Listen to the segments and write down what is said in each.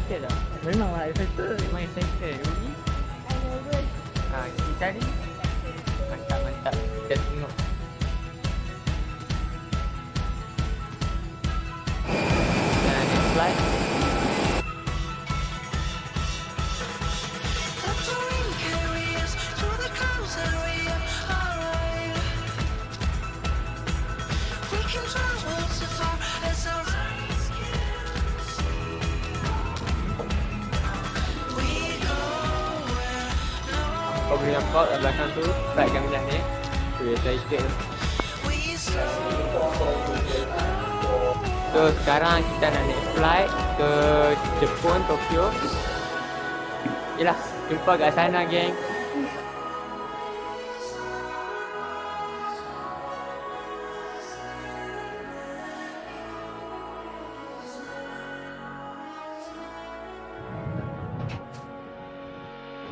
excited tak? Memanglah excited. Memang excited. Uli? Kita ni? Mantap. Kita tengok. Dan next slide. Kau boleh nampak kat belakang tu flight kami dah naik. Tu excited tu. So sekarang kita nak naik flight ke Jepun, Tokyo. Yelah, jumpa kat sana geng.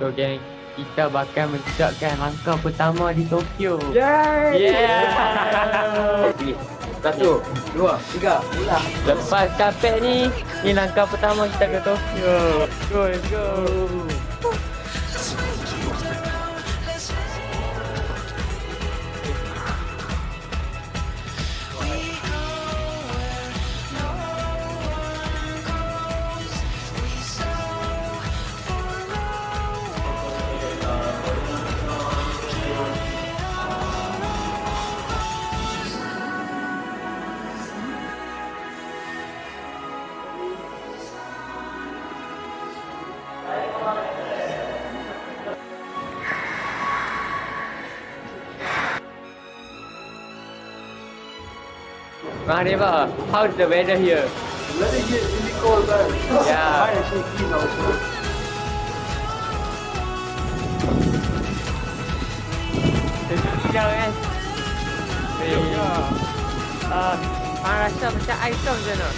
So geng, kita bakal mencapai langkah pertama di Tokyo. Yay! Yeah! 1, 2, 3, mula. Lepas capek ni langkah pertama kita ke Tokyo. Let's go. Mahadeva, how's the weather here? Weather here is really cold, man. Yeah. I actually feel now. Sejuk gila kan? Rasa macam air tau macam mana?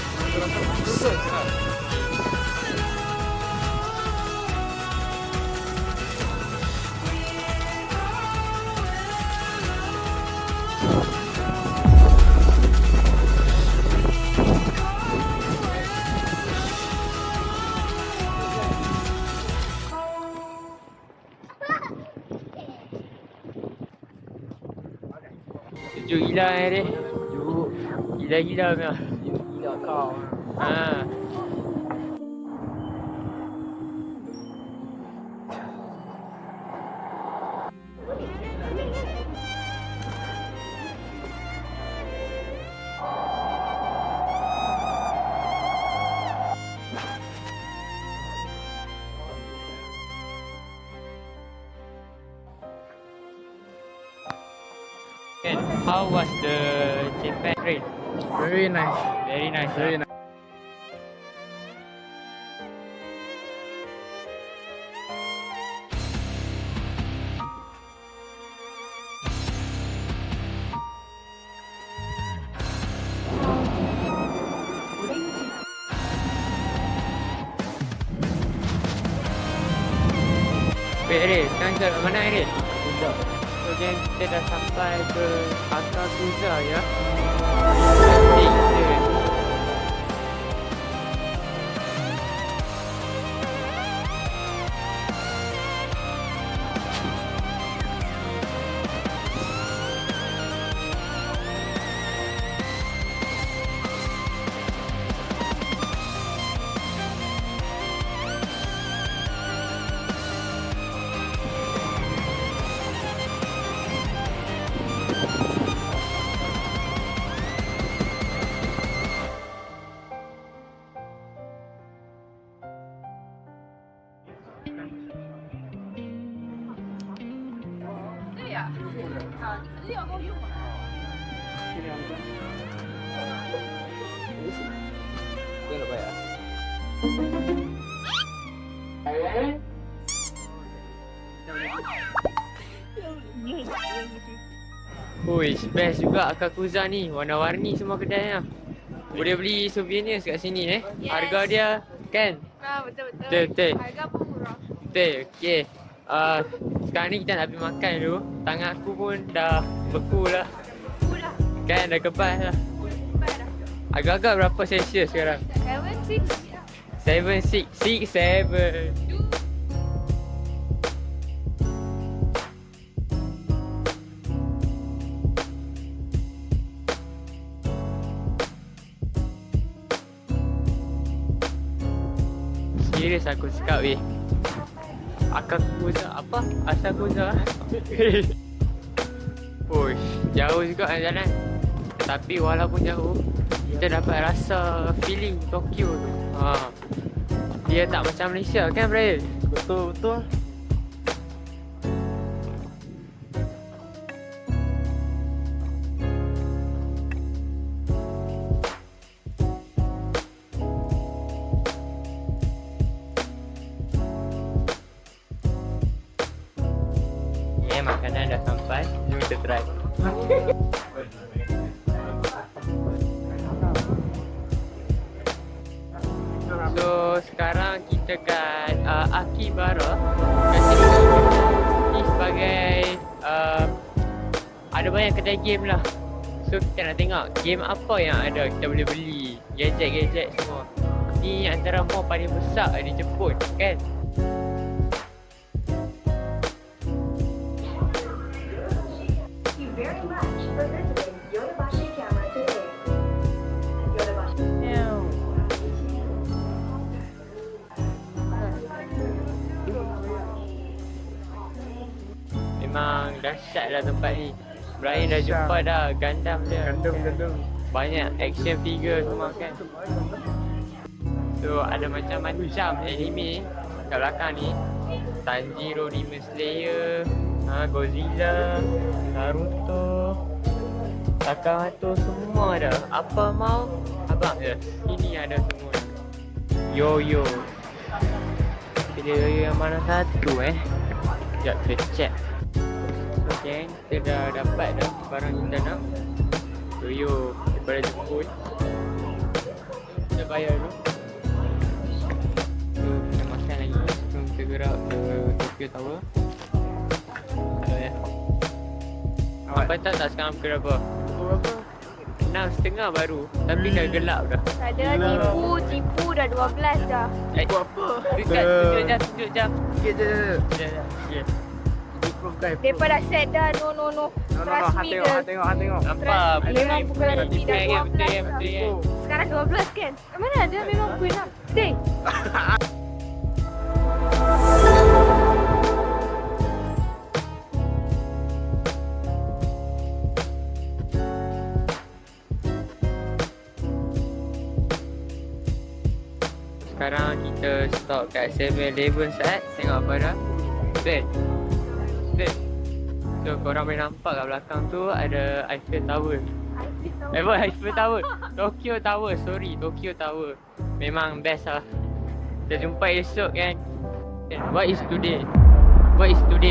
Sejuk gila kan Rik? Sejuk. Gila-gila punya. Gila kau. Ha. And how was the Japan trip? Very nice. Very nice. Very nice. Wait Rik, sekarang kita kat mana Rik? So geng, kita dah sampai ke Akakusa ya. Nanti kita Ui, best juga Akakusa ni. Warna-warni semua kedai lah. Boleh beli souvenir kat sini Yes. Harga dia kan? Betul-betul. Betul. Harga pun murah. Betul, okey. Sekarang ni kita nak pergi makan dulu. Tangan aku pun dah beku lah. Murah. Kan dah kebas lah. Cepat dah. Agak-agak berapa Celsius sekarang? 7, 6. 7, 6, 6, 7. Serius aku cakap weh. Akakuza apa? Asakuza. Uish, jauh juga jalan. Tapi walaupun jauh, kita dapat rasa feeling Tokyo tu. Dia tak macam Malaysia kan, Brian? Betul, betul. Makanan dah sampai. Jom kita try. So sekarang kita kat Akibara. Kat sini ni sebagai ada banyak kedai game lah. So kita nak tengok game apa yang ada kita boleh beli. Gadget-gadget semua. Ni antara mall paling besar di Jepun kan. Very much for visiting Yodobashi Camera today. Yodobashi. Memang dahsyat lah tempat ni. Brian dah jumpa dah Gundam dia. Gundam. Banyak action figure semua kan. So ada macam-macam anime kat belakang ni. Tanjiro Demon Slayer, Godzilla, Naruto, Sakamoto, semua ada. Apa mau abang je. Sini ada semua. Yo-yo. Pilih yo-yo yang mana satu Sekejap kita check. Okay, kita dah dapat dah barang kita nak. Yo-yo daripada Jepun. Kita bayar dulu. So kita makan lagi sebelum kita gerak ke Tokyo Tower. Apa tahu tak sekarang pukul berapa? Pukul berapa? 6.30 baru. Tapi dah gelap dah. Ada tipu dah 12 dah. Buat apa? Dekat 7 jam. Sikit je. Ya. Proof guys. Mereka dah set dah. No. Trust me Han girl. tengok. Nampak? Memang pukul dah lebih dah 12 dah. Betul. Sekarang 12 kan? Mana ada memang pukul 6. Ding. Sekarang kita stop kat 7-Eleven set. Tengok apa dah. Set. So korang boleh nampak kat belakang tu ada Eiffel Tower. Eiffel Tower. Tokyo Tower. Memang best lah. Kita jumpa esok kan. What is today?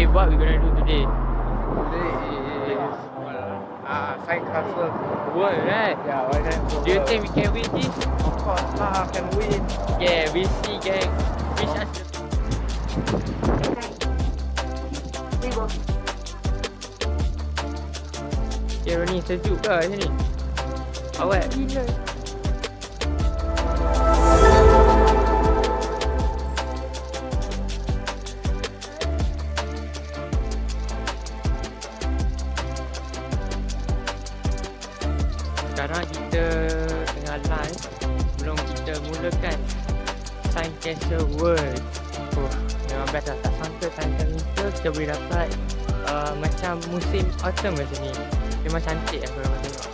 What we gonna do today? Today is side castle. World, right? Yeah, why not? Do you think we can win this? Of course lah, can win. Yeah, we see gang. Wish us We will. okay, ni sejuk ke kat sini? Awet. Gila. Sekarang kita tengah live sebelum kita mulakan Time Castle World. Memang best lah. Tak sangka Time Castle kita boleh dapat macam musim autumn macam ni. Memang cantik lah korang tengok.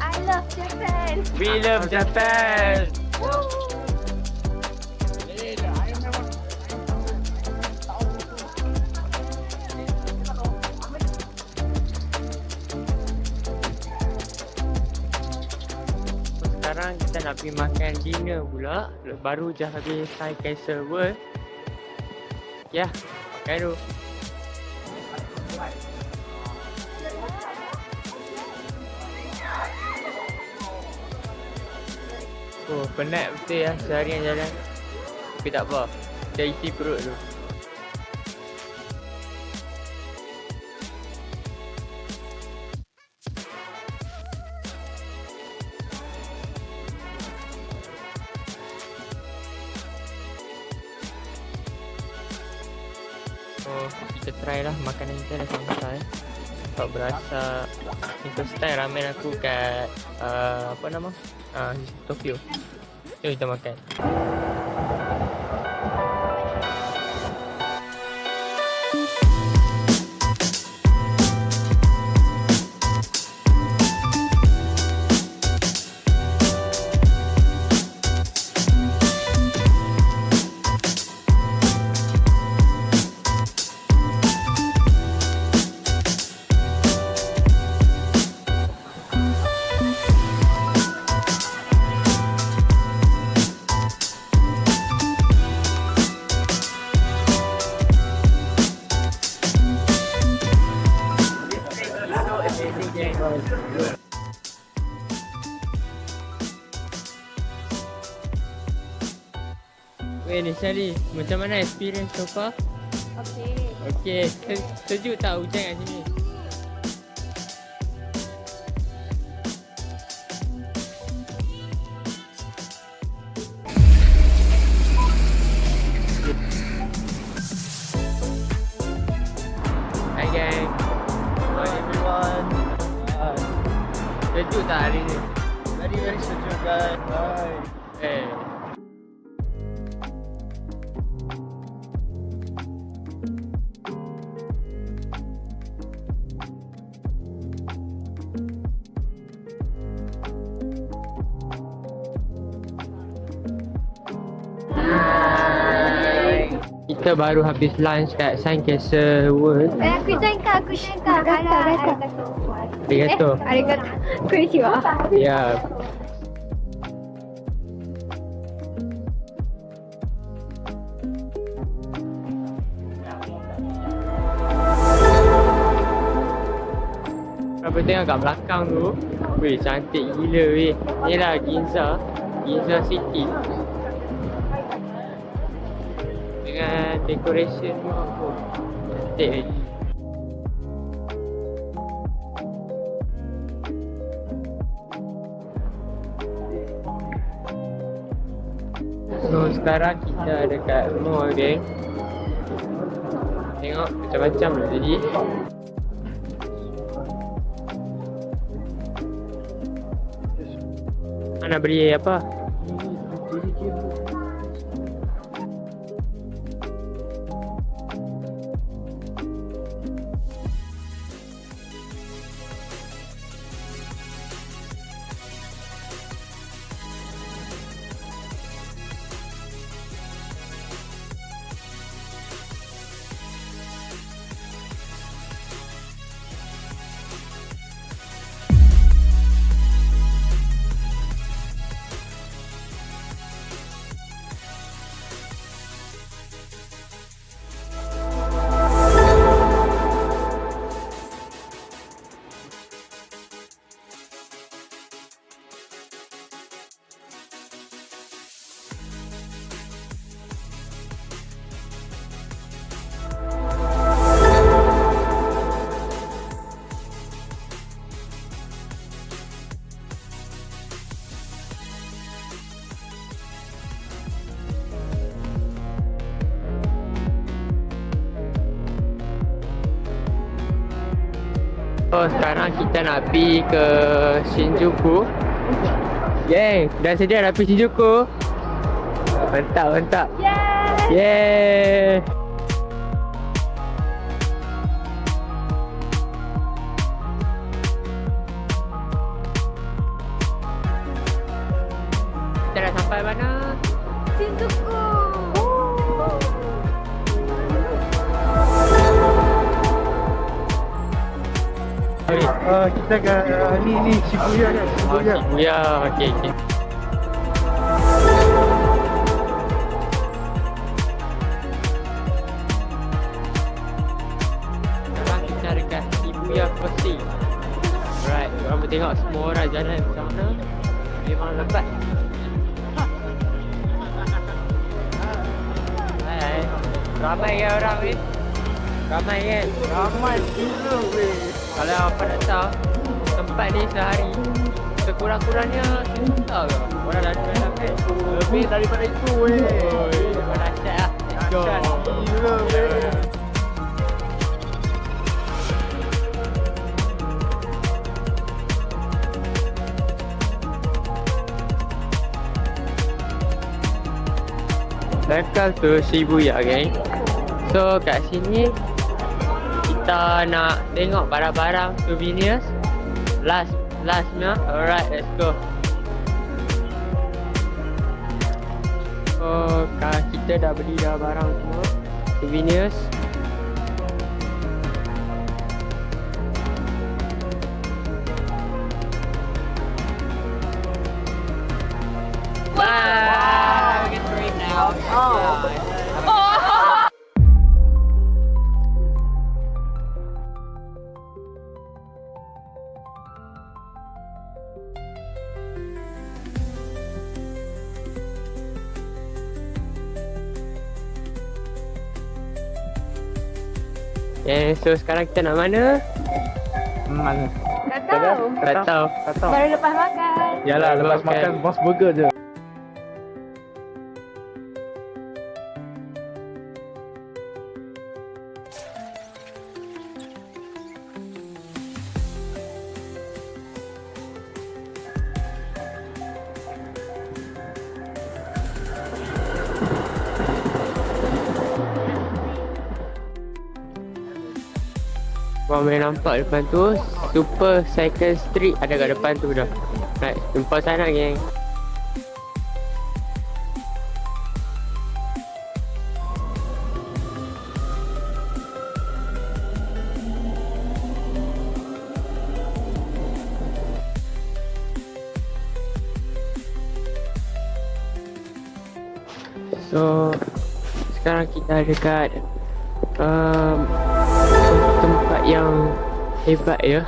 I love Japan. We love Japan! sekarang kita nak pergi makan dinner pula. Baru je habis Sandcastle World. Ya, makan dulu. Oh, penat betul ya seharian jalan. Tapi tak apa. Dah isi perut tu. Oh, kita try lah makanan kita dah sampai. Tak berasa first time ramen aku kat apa nama? Tokyo. Jom kita makan. Weh Nishali, macam mana experience so far? Okay, sejuk tak hujan kat sini? Hi gang. Hi everyone. Sejuk tak hari ni? Very sejuk guys. Hi. Kita baru habis lunch kat Sandcastle World. Aku jangka. Arigato. Arigato. Konnichiwa. Ya. Apa tengok kat belakang tu? Weh, cantik gila weh. Ni lah Ginza City. Dengan decoration ni apa? Cantik lagi. So sekarang kita dekat mall geng. Tengok macam-macam lah jadi. Nak beli apa? So sekarang kita nak pergi ke Shinjuku. Yeay, dah sedia nak pergi Shinjuku. Mantap. Yeay. Kita dah sampai mana? Shinjuku. Kita ke ni Shibuya kan? Shibuya. Okay. tengok semua orang jalan macam mana. Memang lebat. Hai. Ramai kan orang ni? Ramai kan? Ramai gila weh. Kalau apa nak tahu, tempat ni sehari sekurang-kurangnya juta ke? Orang dah dalam kan? Lebih daripada itu weh. Oi, memang dahsyat lah. Dahsyat gila weh. Welcome to Shibuya, geng. So kat sini kita nak tengok barang-barang souvenirs. Lastnya. Alright, let's go. So kita dah beli dah barang semua. Souvenirs. Wow! Get straight now. Okay, so sekarang kita nak mana? Mana? Tak tahu. Tak tahu. Tak tahu. Baru lepas makan. Yalah, lepas makan Boss Burger je. Korang boleh nampak depan tu Super Cycle Street ada kat depan tu dah. Right, jumpa sana geng. So sekarang kita dekat tempat yang hebat ya.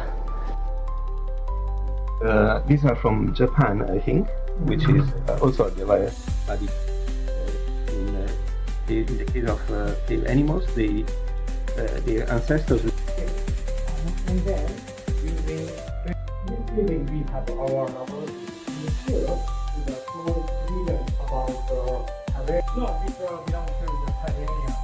These are from Japan, I think, which is also developed study. In the case of the animals, their ancestors. And then usually we have our material to the full freedom about the career. No, it belongs to the Tanzania.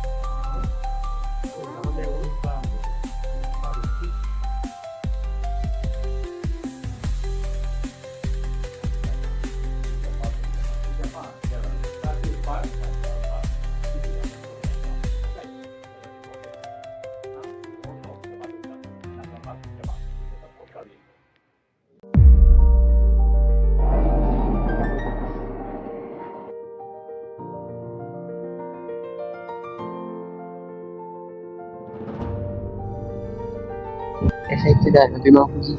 Excited dah nak pergi Mount Fuji.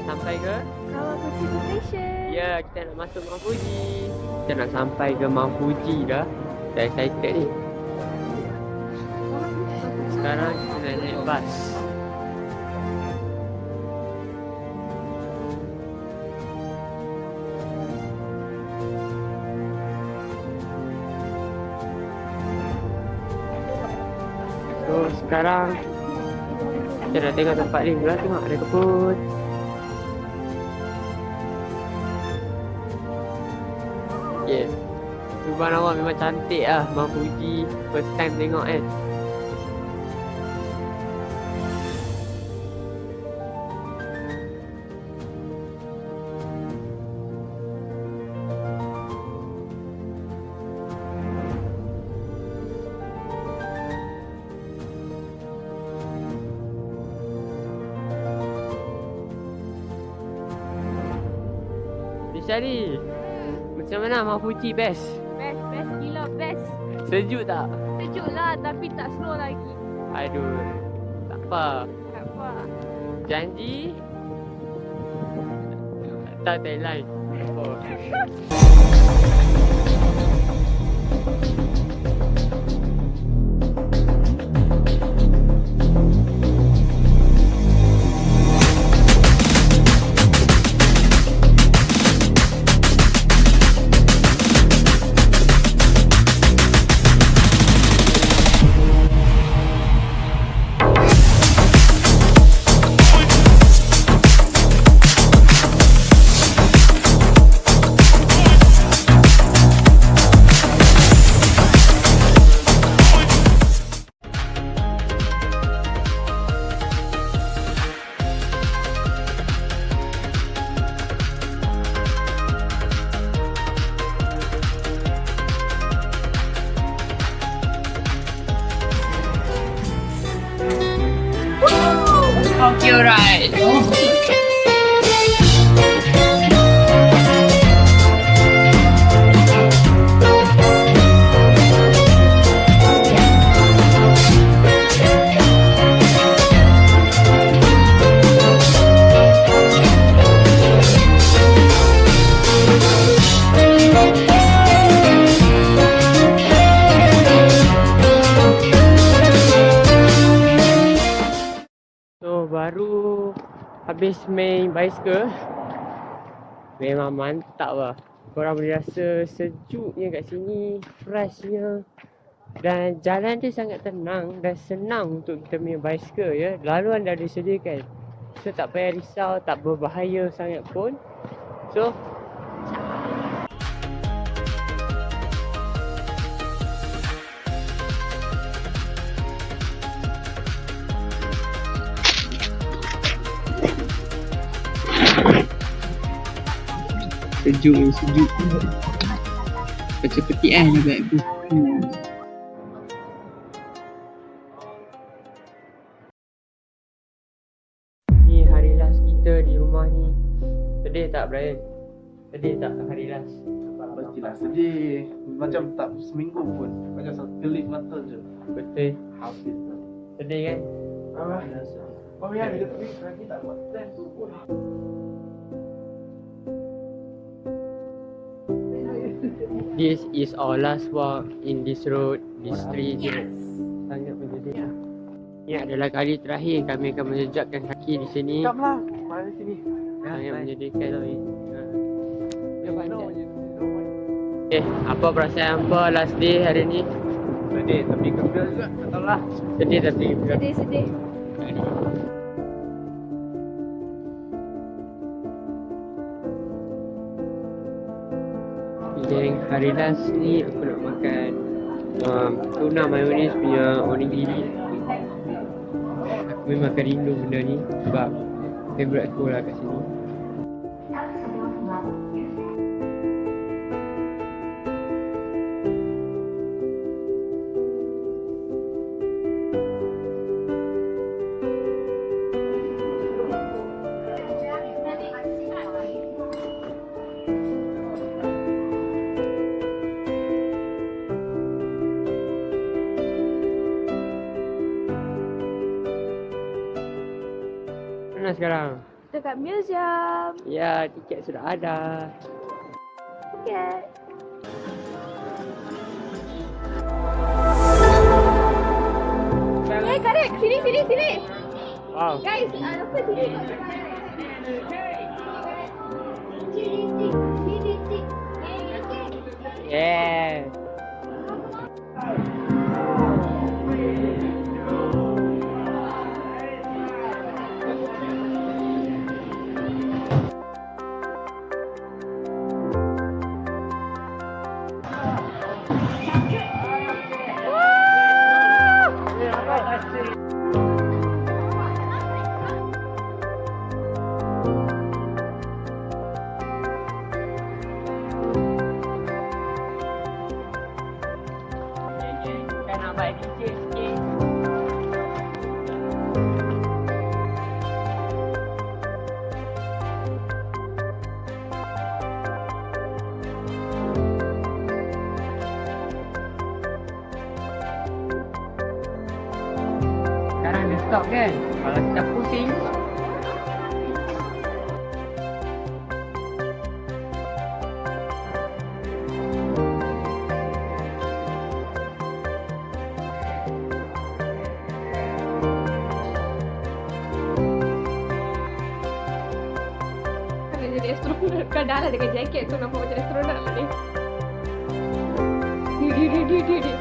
Sampai ke? Kawaguchi Station. Ya, kita nak masuk Mount Fuji. Kita nak sampai ke Mount Fuji dah. Dah excited ni. Sekarang kita nak naik bas. So sekarang kita dah tengok tempat ni. Belah tengok ada kebun. Okay. Subhanallah memang cantik lah Mount Fuji. First time tengok kan. Nishari, macam mana Mount Fuji best? Sejuk tak? Sejuk lah tapi tak slow lagi. Aduh. Tak apa. Tak apa. Janji. Tak Thailand. Oh. Tokyo ride. So baru habis main bicycle. Memang mantap lah. Korang boleh rasa sejuknya kat sini, freshnya. Dan jalan dia sangat tenang dan senang untuk kita main bicycle ya. Laluan dah disediakan. So tak payah risau, tak berbahaya sangat pun. So Sejuk. Macam petik lah bag aku. ni hari last kita di rumah ni. Sedih tak Brian? Sedih tak hari last? Pastilah sedih. Macam tak seminggu pun. Macam satu kelip mata je. Betul. Habis tu. Sedih kan? Oh ya, dia tapi lagi tak buat plan tu pun. This is our last walk in this road, this street. Sangat menyedihkan. Ini adalah kali terakhir kami akan menjejakkan kaki di sini. Kamlah, mana sini? Sangat menyedihkan tau. Apa perasaan apa last day hari ni? Sedih tapi gembira juga. Tak tahu lah. Sedih tapi gembira. Sedih. Yang hari last ni aku nak makan tuna mayonnaise punya onigiri. Aku memang akan rindu benda ni sebab favourite aku lah kat sini. Mana sekarang? Dekat museum. Ya, tiket sudah ada. Okay. Hey, Karik, sini. Wow. Guys, apa sini? Yeah. Kan nak buat DJ sikit. stop kan. Kalau kita pusing. Jadi astronaut kau dah lah dengan jaket tu nampak macam astronaut lah ni. Dia.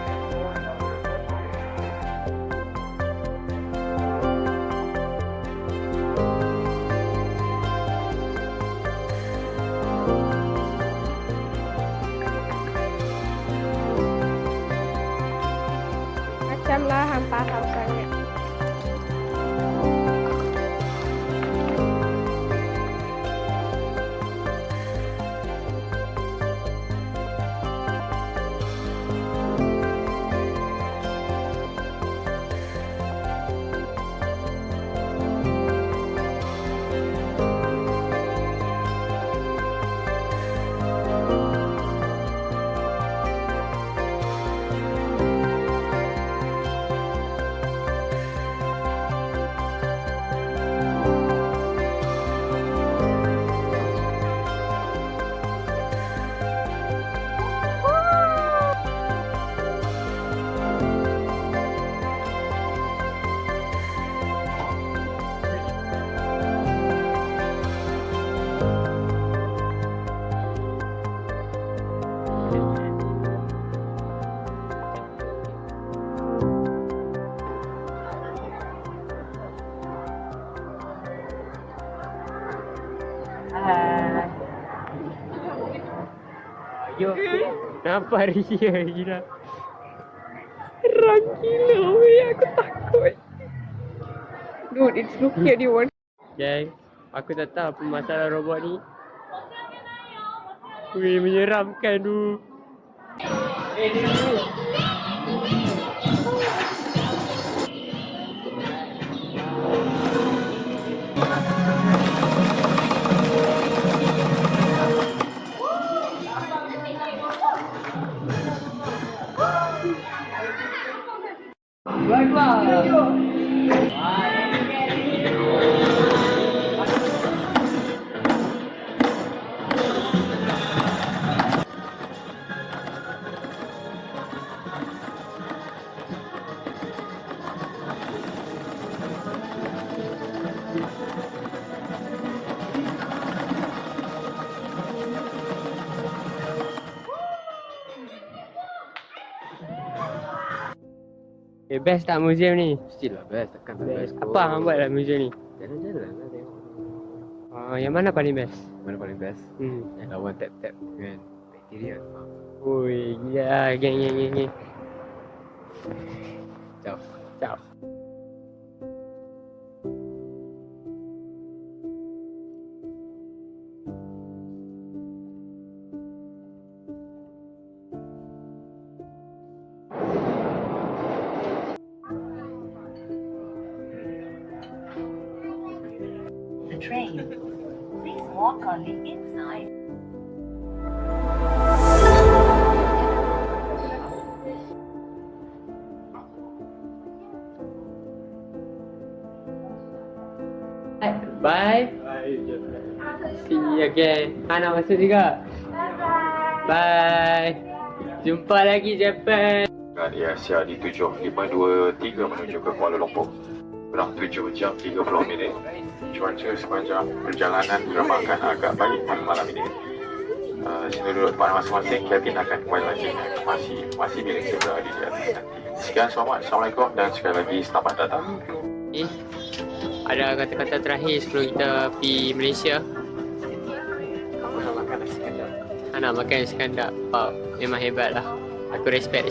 Macamlah hampa tahu sangat. Yo. Nampak Ria gila. Terang gila weh, aku takut. Dude, it's looking at you. Gang, aku tak tahu apa masalah robot ni. Weh, menyeramkan tu. Best tak museum ni? Mestilah best, takkan tak best. Apa hang buat dalam museum ni? Jalan-jalan lah tengok. Yang mana paling best? Mana paling best? Yang lawan tap-tap dengan bakteria. Oi, gila, geng. Ciao. train. Please walk on the inside. Bye. See you again. Nak masuk juga? Bye. Jumpa lagi Japan. Di Asia di 7:523 menuju ke Kuala Lumpur. Kurang 7 jam 30 minit. Cuaca sepanjang perjalanan diramangkan agak baik pada malam ini. Sila duduk tempat masing-masing. Kevin akan kembali lagi dengan informasi bila saya berada di atas nanti. Sekian, selamat. Assalamualaikum dan sekali lagi selamat datang. Ada kata-kata terakhir sebelum kita pergi Malaysia? Aku nak makan nasi kandar. Nak makan nasi kandar. Wow, memang hebat lah. Aku respect.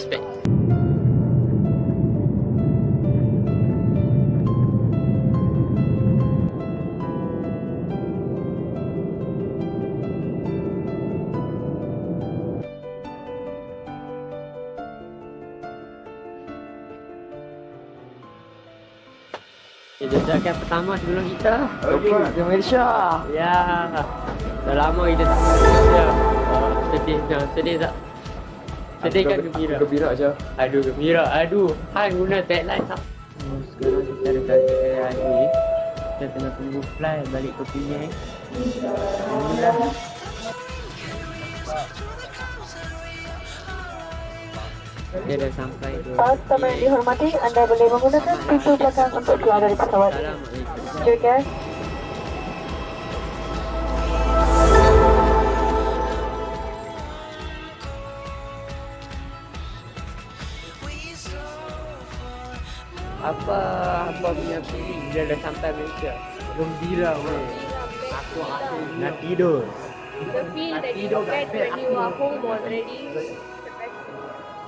Jejak pertama sebelum kita Ke Malaysia. Ya. Dah lama kita tak ke Malaysia. Sedih tak? Sedih kan gembira? Gembira je. Aduh gembira. Aduh, hang guna tagline tak? Sekarang kita ada Kita tengah tunggu flight balik ke Penang. Alhamdulillah. Dia dah sampai ke Customer yang dihormati, anda boleh menggunakan pintu belakang untuk keluar dari pesawat. Assalamualaikum. Juga. Apa punya feeling dia dah sampai Malaysia? Gembira bro. Aku nak tidur. The feel that you get when you are home already.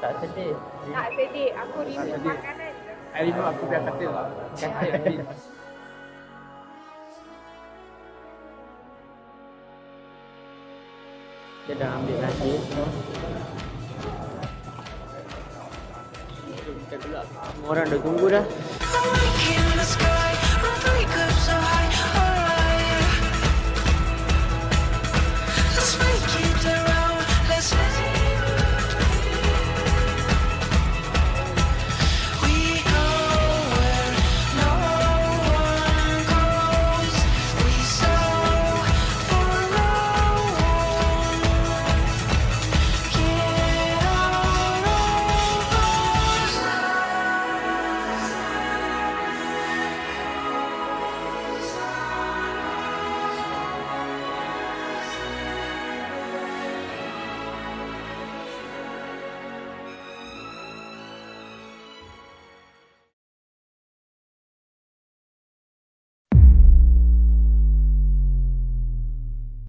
Tak sedih. Tak sedih. Aku rindu makanan. Hari ni aku dah kata lah. Dia dah ambil lagi. Kita keluar. Semua orang dah tunggu dah.